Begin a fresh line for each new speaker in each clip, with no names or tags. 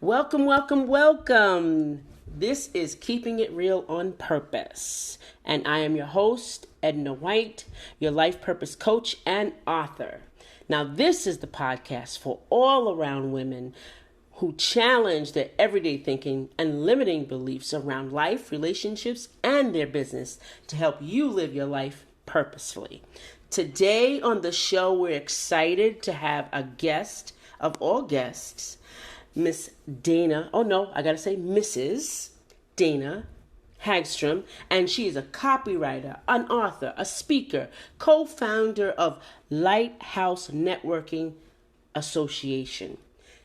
Welcome, welcome, welcome. This is Keeping It Real on Purpose. And I am your host, Edna White, your life purpose coach and author. Now, this is the podcast for all around women who challenge their everyday thinking and limiting beliefs around life, relationships, and their business to help you live your life purposefully. Today on the show, we're excited to have a guest of all guests, Miss Dana, Mrs. Dana Hagstrom, and she is a copywriter, an author, a speaker, co-founder of Lighthouse Networking Association.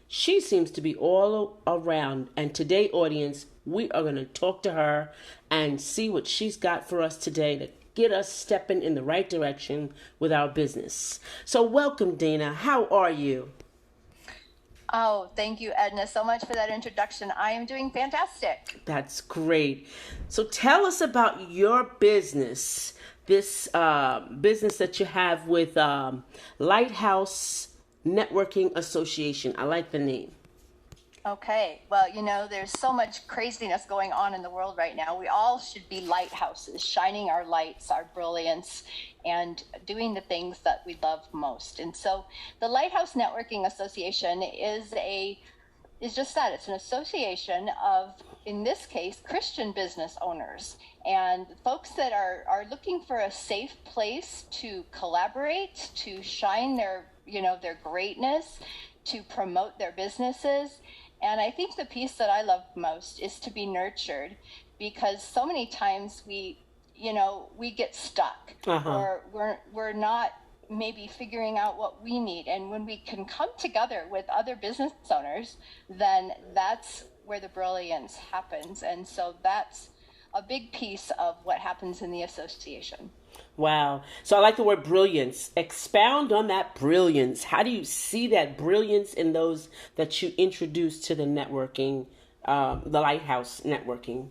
She seems to be all around, and today, audience, we are going to talk to her and see what she's got for us today to get us stepping in the right direction with our business. So welcome, Dana. How are you?
Oh, thank you, Edna, so much for that introduction. I am doing fantastic.
That's great. So tell us about your business, this business that you have with Lighthouse Networking Association. I like the name.
Okay, well, there's so much craziness going on in the world right now. We all should be lighthouses, shining our lights, our brilliance, and doing the things that we love most. And so the Lighthouse Networking Association is just that. It's an association of, in this case, Christian business owners and folks that are looking for a safe place to collaborate, to shine their greatness, to promote their businesses. And I think the piece that I love most is to be nurtured, because so many times we get stuck, or we're not maybe figuring out what we need. And when we can come together with other business owners, then that's where the brilliance happens. And so that's a big piece of what happens in the association.
Wow. So I like the word brilliance. Expound on that brilliance. How do you see that brilliance in those that you introduce to the networking, the Lighthouse Networking?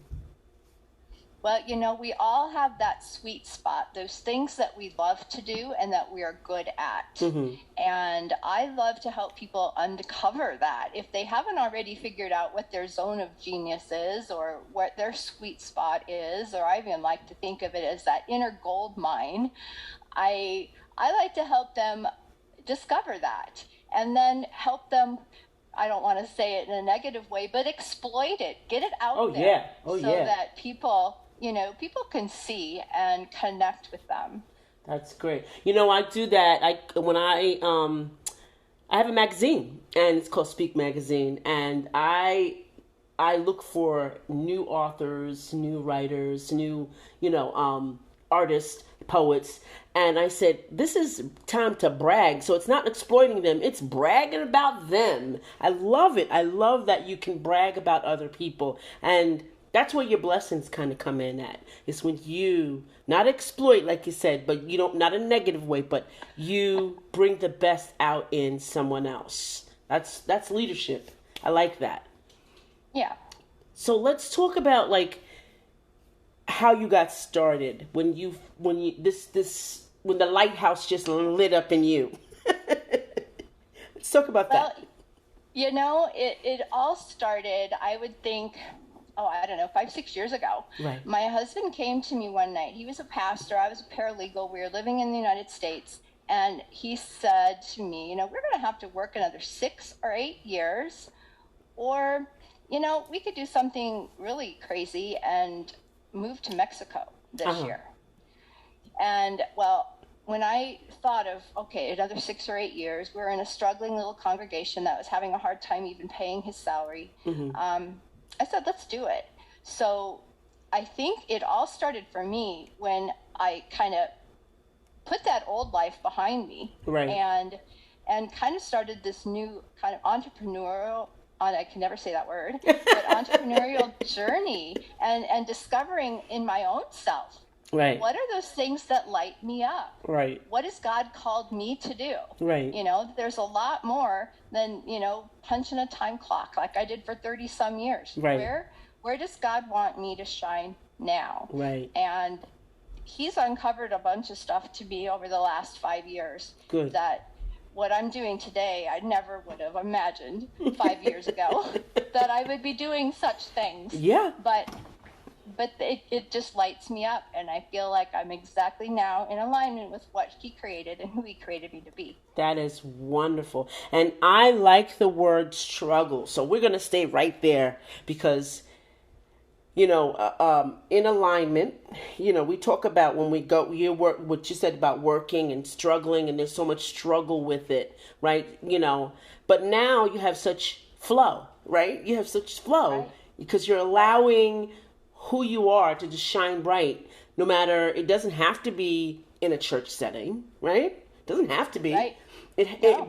Well, we all have that sweet spot, those things that we love to do and that we are good at. Mm-hmm. And I love to help people uncover that. If they haven't already figured out what their zone of genius is or what their sweet spot is, or I even like to think of it as that inner gold mine, I like to help them discover that and then help them, I don't want to say it in a negative way, but exploit it, get it out there that people can see and connect with them.
That's great. I do that. I have a magazine, and it's called Speak Magazine, and I look for new authors, new writers, new artists, poets, and I said, this is time to brag. So it's not exploiting them, it's bragging about them. I love it. I love that you can brag about other people, and that's where your blessings kind of come in at. It's when you not exploit, like you said, but you don't, not a negative way, but you bring the best out in someone else. That's leadership. I like that.
Yeah.
So let's talk about how you got started when the lighthouse just lit up in you. Let's talk about that.
It all started, I would think, 5-6 years ago.
Right.
My husband came to me one night. He was a pastor. I was a paralegal. We were living in the United States. And he said to me, we're going to have to work another 6 or 8 years, or, we could do something really crazy and move to Mexico this year. And when I thought of, another 6 or 8 years, we were in a struggling little congregation that was having a hard time even paying his salary. Mm-hmm. I said, let's do it. So I think it all started for me when I kind of put that old life behind me,
right,
and kind of started this new kind of entrepreneurial, I can never say that word, but entrepreneurial journey and discovering in my own self,
right,
what are those things that light me up?
Right.
What has God called me to do?
Right.
There's a lot more than, punching a time clock like I did for 30 some years.
Right.
Where does God want me to shine now?
Right.
And he's uncovered a bunch of stuff to me over the last 5 years.
Good.
That what I'm doing today, I never would have imagined 5 years ago. that I would be doing such things.
Yeah.
But it just lights me up, and I feel like I'm exactly now in alignment with what he created and who he created me to be.
That is wonderful. And I like the word struggle. So we're going to stay right there because, in alignment, we talk about when we go, you work, what you said about working and struggling, and there's so much struggle with it, right? But now you have such flow, right? You have such flow
Right.
because you're allowing who you are to just shine bright, no matter, it doesn't have to be in a church setting, right? It doesn't have to be.
Right.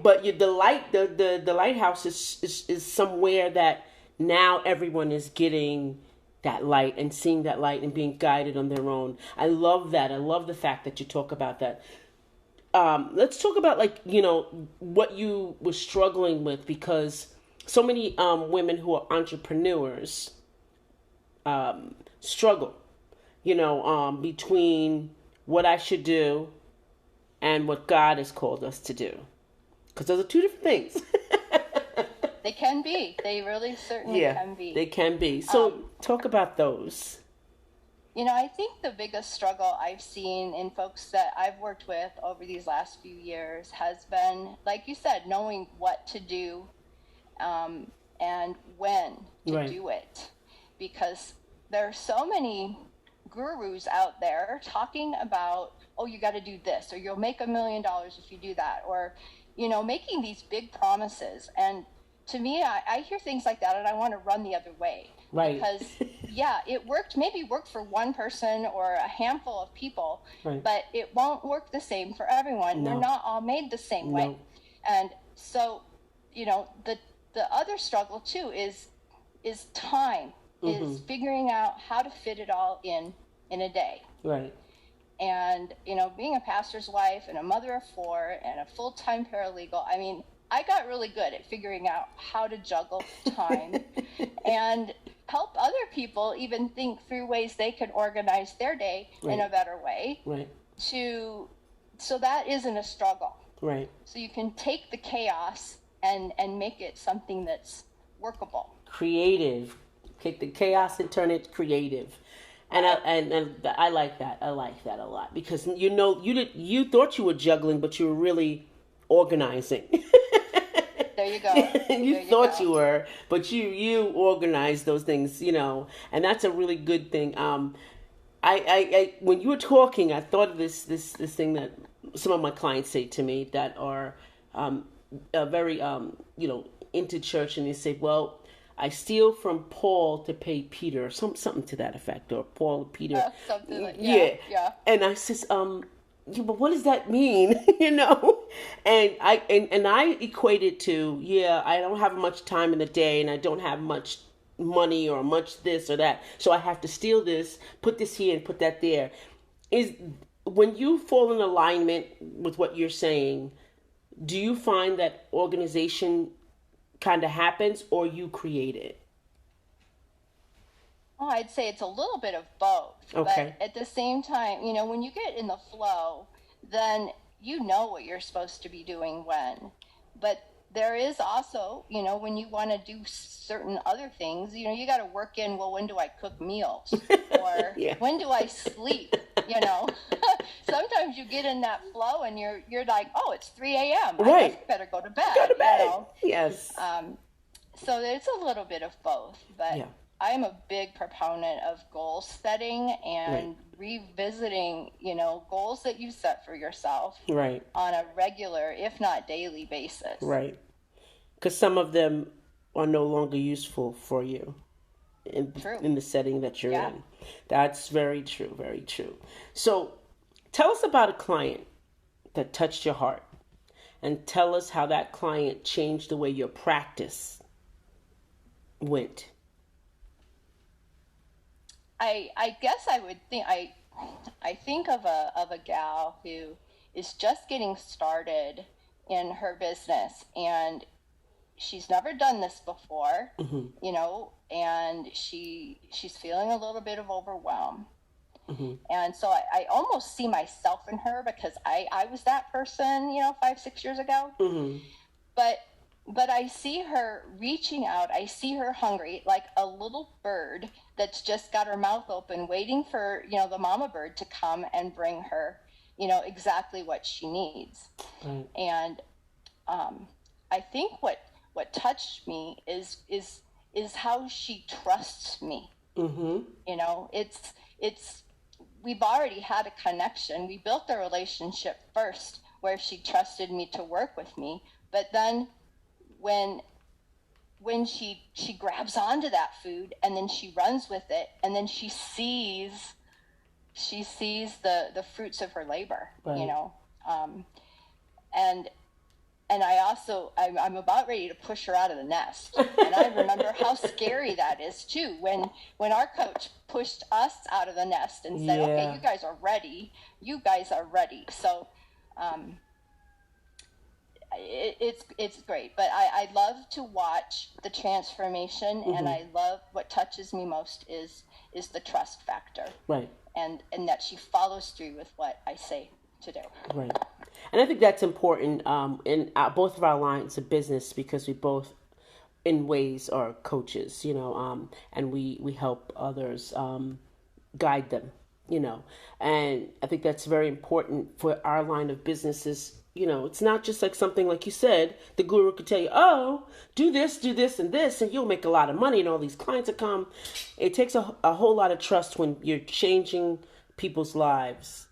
But the lighthouse is somewhere that now everyone is getting that light and seeing that light and being guided on their own. I love that. I love the fact that you talk about that. Let's talk about what you were struggling with, because so many women who are entrepreneurs struggle, between what I should do and what God has called us to do. Because those are two different things.
They can be. They really certainly can be.
They can be. So talk about those.
I think the biggest struggle I've seen in folks that I've worked with over these last few years has been, like you said, knowing what to do and when to do it. Because there are so many gurus out there talking about, oh, you got to do this, or you'll make $1 million if you do that, or, making these big promises. And to me, I hear things like that and I want to run the other way.
Right.
Because, it maybe worked for one person or a handful of people,
right.
but it won't work the same for everyone.
No.
We're not all made the same way. And so, the other struggle too is time. Is figuring out how to fit it all in a day.
Right.
And, being a pastor's wife and a mother of 4 and a full-time paralegal, I got really good at figuring out how to juggle time and help other people even think through ways they could organize their day in a better way.
Right.
So that isn't a struggle.
Right.
So you can take the chaos and make it something that's workable.
Creative. Take the chaos and turn it creative. And I like that. I like that a lot, because you thought you were juggling, but you were really organizing.
There you go.
You thought you were, but you organized those things, and that's a really good thing. I when you were talking, I thought of this thing that some of my clients say to me that are very into church, and they say, well, I steal from Paul to pay Peter, something to that effect, or Paul Peter.
Something like
yeah. And I says, but what does that mean? And I equate it to, I don't have much time in the day, and I don't have much money or much this or that, so I have to steal this, put this here, and put that there. Is when you fall in alignment with what you're saying, do you find that organization kind of happens, or you create it?
Well, I'd say it's a little bit of both.
Okay.
But at the same time, when you get in the flow, then you know what you're supposed to be doing when. But there is also, when you want to do certain other things, you got to work in, well, when do I cook meals? Or when do I sleep? Sometimes you get in that flow and you're like, oh, it's 3 a.m.
Right.
I guess I better go to bed.
Go to bed. Yes.
So it's a little bit of both. But I'm a big proponent of goal setting and revisiting, goals that you set for yourself on a regular, if not daily basis. Right.
Because some of them are no longer useful for you in the setting that you're in. That's very true, very true. So tell us about a client that touched your heart, and tell us how that client changed the way your practice went.
I guess I would think I think of a gal who is just getting started in her business, and she's never done this before, and she's feeling a little bit of overwhelm. And so I almost see myself in her, because I was that person, 5-6 years ago. But but I see her reaching out. I see her hungry, like a little bird that's just got her mouth open, waiting for, the mama bird to come and bring her, exactly what she needs.
Right.
And I think what touched me is how she trusts me.
Mm-hmm.
It's we've already had a connection. We built the relationship first, where she trusted me to work with me, but then when she grabs onto that food and then she runs with it, and then she sees the fruits of her labor.
Right.
And I'm about ready to push her out of the nest. And I remember how scary that is too, when our coach pushed us out of the nest and said, okay, you guys are ready. So it's great. But I love to watch the transformation, and I love, what touches me most is the trust factor.
Right.
And that she follows through with what I say to do.
Right. And I think that's important in both of our lines of business, because we both, in ways, are coaches, and we help others, guide them, And I think that's very important for our line of businesses. It's not just like something like you said, the guru could tell you, oh, do this, and this, and you'll make a lot of money, and all these clients will come. It takes a whole lot of trust when you're changing people's lives.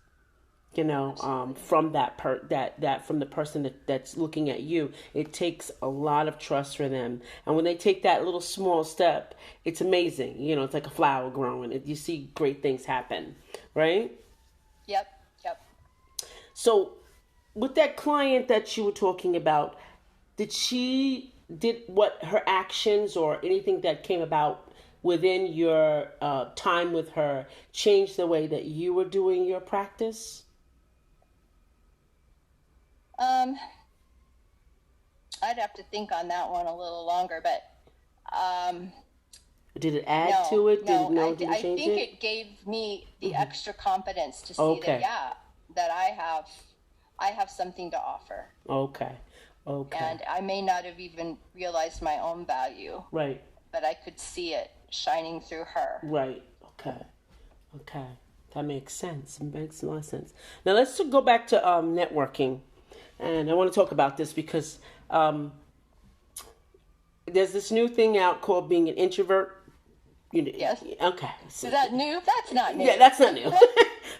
From from the person that's looking at you. It takes a lot of trust for them. And when they take that little small step, it's amazing. It's like a flower growing. You see great things happen, right?
Yep.
So with that client that you were talking about, did what her actions or anything that came about within your time with her change the way that you were doing your practice?
I'd have to think on that one a little longer, but
did it add to it?
I think it gave me the extra confidence to see that I have something to offer.
Okay.
And I may not have even realized my own value.
Right.
But I could see it shining through her.
Right. Okay. That makes sense. It makes a lot of sense. Now let's go back to networking. And I want to talk about this because there's this new thing out called being an introvert.
Yes.
Okay.
So, is that new? That's not new.
Yeah, that's not new.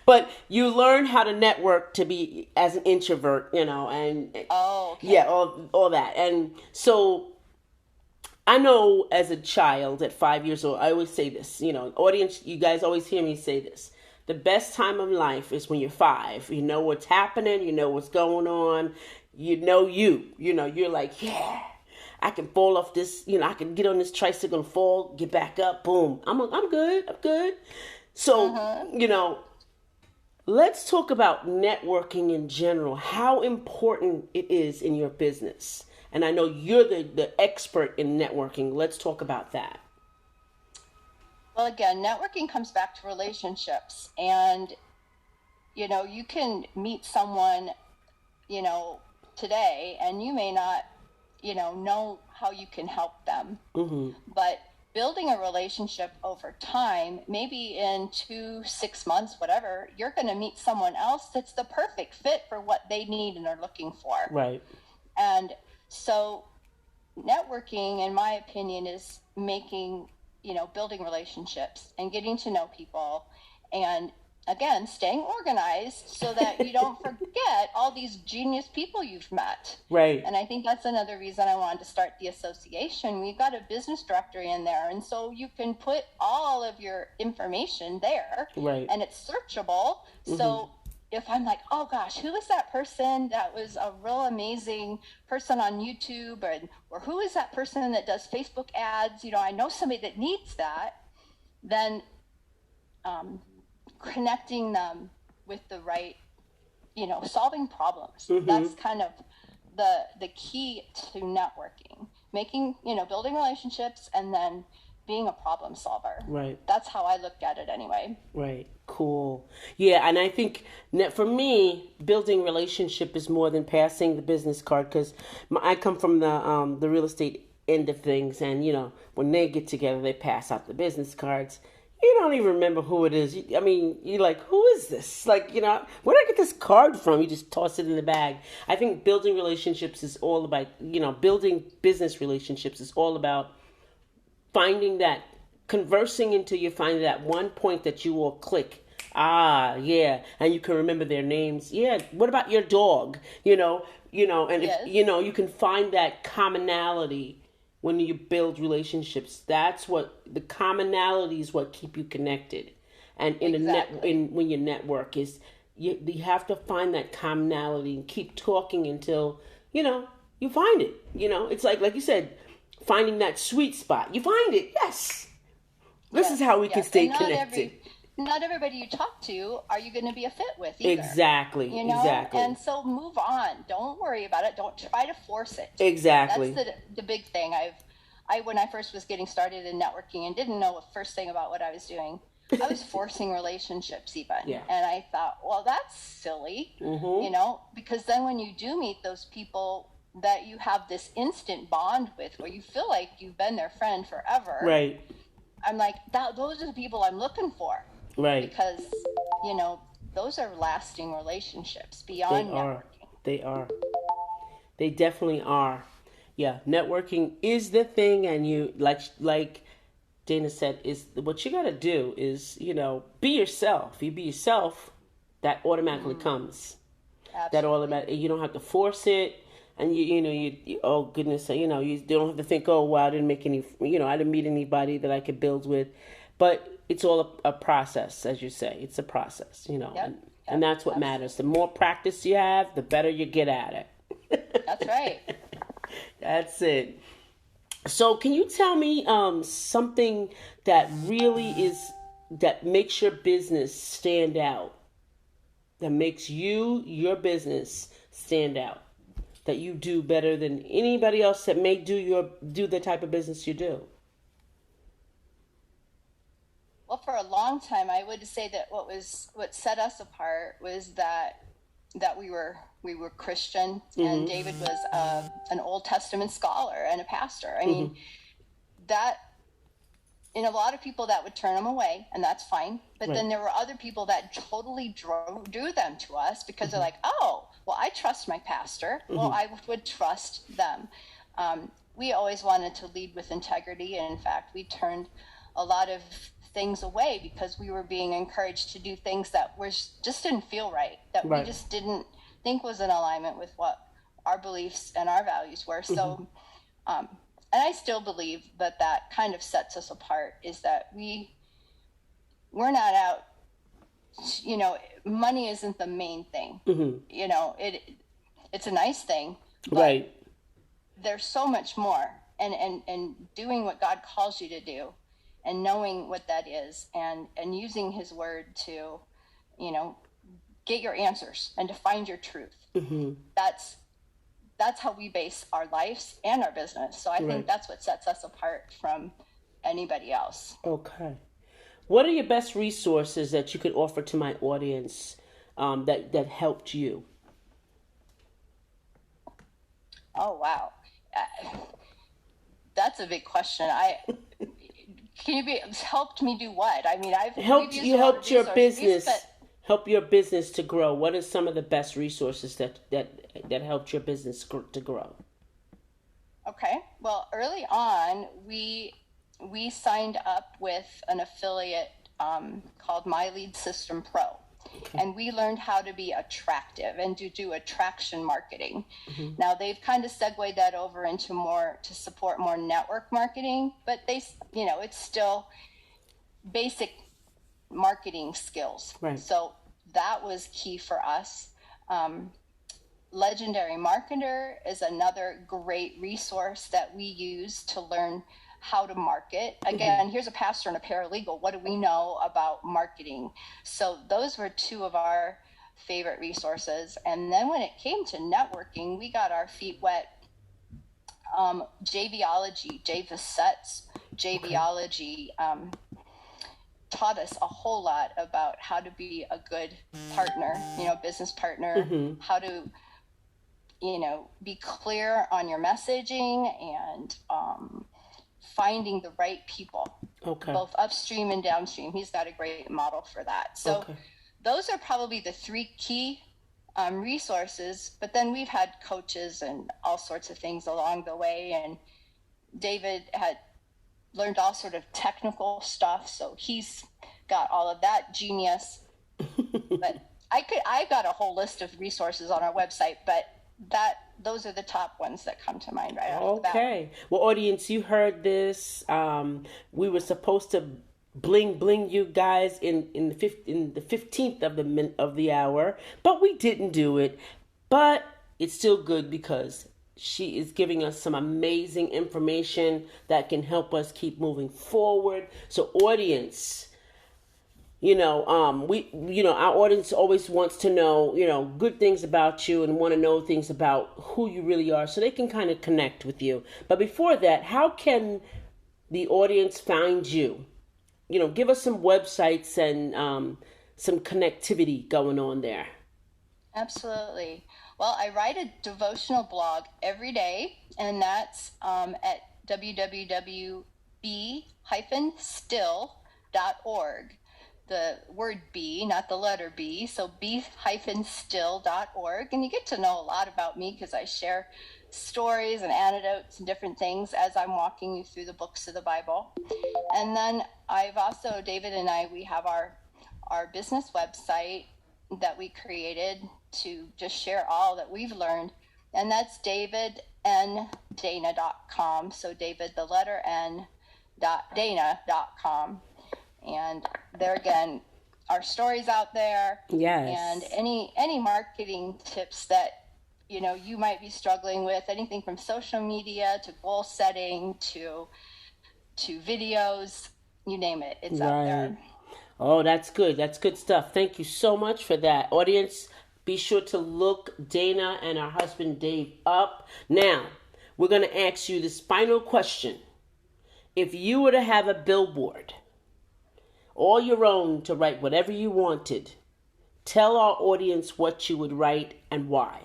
But you learn how to network to be as an introvert, and
okay.
Yeah, all that. And so I know as a child at 5 years old, I always say this, audience, you guys always hear me say this. The best time of life is when you're 5. You know what's happening. You know what's going on. You're like, yeah, I can fall off this, I can get on this tricycle and fall, get back up, boom. I'm good. So, let's talk about networking in general, how important it is in your business. And I know you're the expert in networking. Let's talk about that.
Well, again, networking comes back to relationships, and, you can meet someone, today, and you may not, know how you can help them, but building a relationship over time, maybe in 2-6 months, whatever, you're going to meet someone else that's the perfect fit for what they need and are looking for.
Right.
And so networking, in my opinion, is making, building relationships and getting to know people, and again, staying organized so that you don't forget all these genius people you've met.
Right.
And I think that's another reason I wanted to start the association. We've got a business directory in there, and so you can put all of your information there.
Right.
And it's searchable. So if I'm like, oh gosh, who is that person that was a real amazing person on YouTube, or who is that person that does Facebook ads? I know somebody that needs that. Then connecting them with the right, solving problems. That's kind of the key to networking, building relationships, and then being a problem solver.
Right.
That's how I looked at it anyway.
Right. Cool. Yeah, and I think for me, building relationship is more than passing the business card, because I come from the real estate end of things, and when they get together, they pass out the business cards. You don't even remember who it is. I mean, you're like, who is this? Like, where did I get this card from? You just toss it in the bag. I think building relationships is all about, building business relationships is all about finding that, conversing until you find that one point that you will click. Ah, yeah, and you can remember their names. Yeah, what about your dog? And
Yes.
if you can find that commonality when you build relationships. That's what the commonality is, what keep you connected. And
Exactly.
when you network is you have to find that commonality and keep talking until you find it. It's like you said, finding that sweet spot. You find it. Yes. This is
Yes,
how we can
yes.
stay
And
connected.
not everybody you talk to are you going to be a fit with either.
Exactly.
And
Exactly.
so move on. Don't worry about it. Don't try to force it. That's
Exactly.
the big thing. I when I first was getting started in networking and didn't know the first thing about what I was doing, I was forcing relationships even.
Yeah.
And I thought, well, that's silly,
Mhm.
because then when you do meet those people that you have this instant bond with where you feel like you've been their friend forever,
Right.
I'm like, those are the people I'm looking for,
Right.
because, those are lasting relationships
They
beyond
are.
networking.
They are. They definitely are. Yeah, networking is the thing, and you like Dana said, is what you got to do is be yourself. You be yourself, that automatically comes. That
Absolutely.
automatic. You don't have to force it, and oh goodness, you don't have to think, oh wow, I didn't make any, I didn't meet anybody that I could build with, but it's all a process, as you say. It's a process,
Yep.
and
Yep.
that's what matters. The
Absolutely.
more practice you have, the better you get at
That's
it.
right.
That's it. So, can you tell me something that really that makes your business stand out? That makes your business stand out? That you do better than anybody else that may do the type of business you do?
Well, for a long time, I would say that what set us apart was that we were Christian, and
Mm-hmm.
David was an Old Testament scholar and a pastor. I
Mm-hmm.
mean, that in a lot of people that would turn them away, and that's fine. But
Right.
then there were other people that totally drew them to us because they're like, oh, well, I trust my pastor. Well,
Mm-hmm.
I would trust them. We always wanted to lead with integrity, and in fact, we turned a lot of things away because we were being encouraged to do things that just didn't feel right, that we
Right.
just didn't think was in alignment with what our beliefs and our values were.
Mm-hmm.
So, and I still believe that kind of sets us apart, is that we're not out. Money isn't the main thing.
Mm-hmm.
It's a nice thing, but
Right.
there's so much more. And doing what God calls you to do, and knowing what that is, and using His word to, you know, get your answers and to find your truth.
Mm-hmm.
That's how we base our lives and our business. So I think
Right.
that's what sets us apart from anybody else.
Okay. What are your best resources that you could offer to my audience that helped you?
Oh wow, that's a big question. I can you be helped me do what? I mean, we've
Helped
used
you
a lot of
helped your
resources. We've spent.
business help your business to grow. What are some of the best resources that helped your business to grow?
Okay. Well, early on, we signed up with an affiliate called My Lead System Pro,
Okay.
and we learned how to be attractive and to do attraction marketing.
Mm-hmm.
Now they've kind of segued that over into more to support more network marketing, but it's still basic marketing skills.
Right.
So that was key for us. Um, Legendary Marketer is another great resource that we use to learn how to market.
Mm-hmm.
Again, here's a pastor and a paralegal. What do we know about marketing? So those were two of our favorite resources. And then when it came to networking, we got our feet wet. JVology, Jay Vasset's JVology taught us a whole lot about how to be a good partner, business partner, how to, be clear on your messaging and finding the right people, both upstream and downstream. He's got a great model for that. So those are probably the three key resources, but then we've had coaches and all sorts of things along the way. And David had learned all sort of technical stuff, so he's got all of that genius. But I got a whole list of resources on our website, but those are the top ones that come to mind right off the bat.
Okay. Well, audience, you heard this. We were supposed to bling you guys in the 15th of the hour, but we didn't do it. But it's still good because she is giving us some amazing information that can help us keep moving forward. So audience, our audience always wants to know, good things about you and want to know things about who you really are so they can kind of connect with you. But before that, how can the audience find you? Give us some websites and some connectivity going on there.
Absolutely. Well, I write a devotional blog every day, and that's at www.b-still.org. The word B, not the letter B, so b-still.org. And you get to know a lot about me because I share stories and anecdotes and different things as I'm walking you through the books of the Bible. And then David and I, we have our business website that we created to just share all that we've learned. And that's davidndana.com. So David, the letter N, .dana.com. And there again, our stories out there.
Yes.
And any marketing tips that you might be struggling with, anything from social media to goal setting to videos, you name it, it's out there.
Oh, that's good. That's good stuff. Thank you so much for that. Audience, be sure to look Dana and her husband Dave up. Now, we're going to ask you this final question. If you were to have a billboard, all your own, to write whatever you wanted, tell our audience what you would write and why.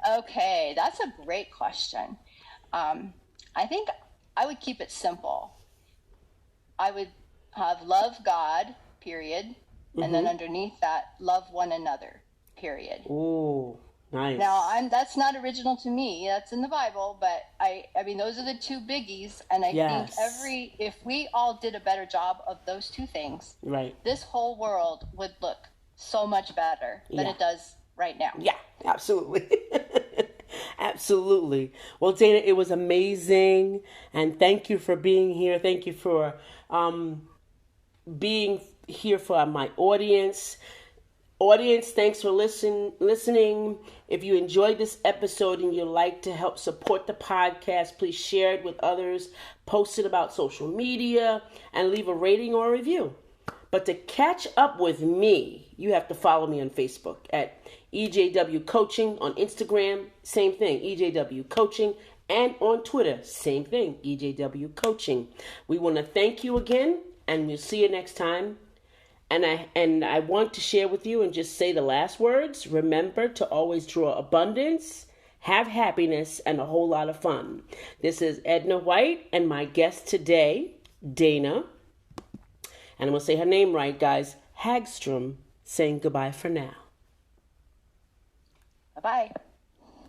Okay, that's a great question. I think I would keep it simple. I would have love God, period, and then underneath that, love one another, period.
Ooh, nice.
Now, that's not original to me. That's in the Bible, but I mean, those are the two biggies, and I think if we all did a better job of those two things, this whole world would look so much better than it does right now.
Yeah, absolutely. Absolutely. Well, Dana, it was amazing. And thank you for being here. Thank you for being here for my audience. Audience, thanks for listening. If you enjoyed this episode and you'd like to help support the podcast, please share it with others, post it about social media, and leave a rating or a review. But to catch up with me, you have to follow me on Facebook at EJW Coaching, on Instagram, same thing, EJW Coaching, and on Twitter, same thing, EJW Coaching. We want to thank you again, and we'll see you next time. And I want to share with you and just say the last words. Remember to always draw abundance, have happiness, and a whole lot of fun. This is Edna White and my guest today, Dana. And I'm going to say her name right, guys. Hagstrom, saying goodbye for now.
Bye-bye.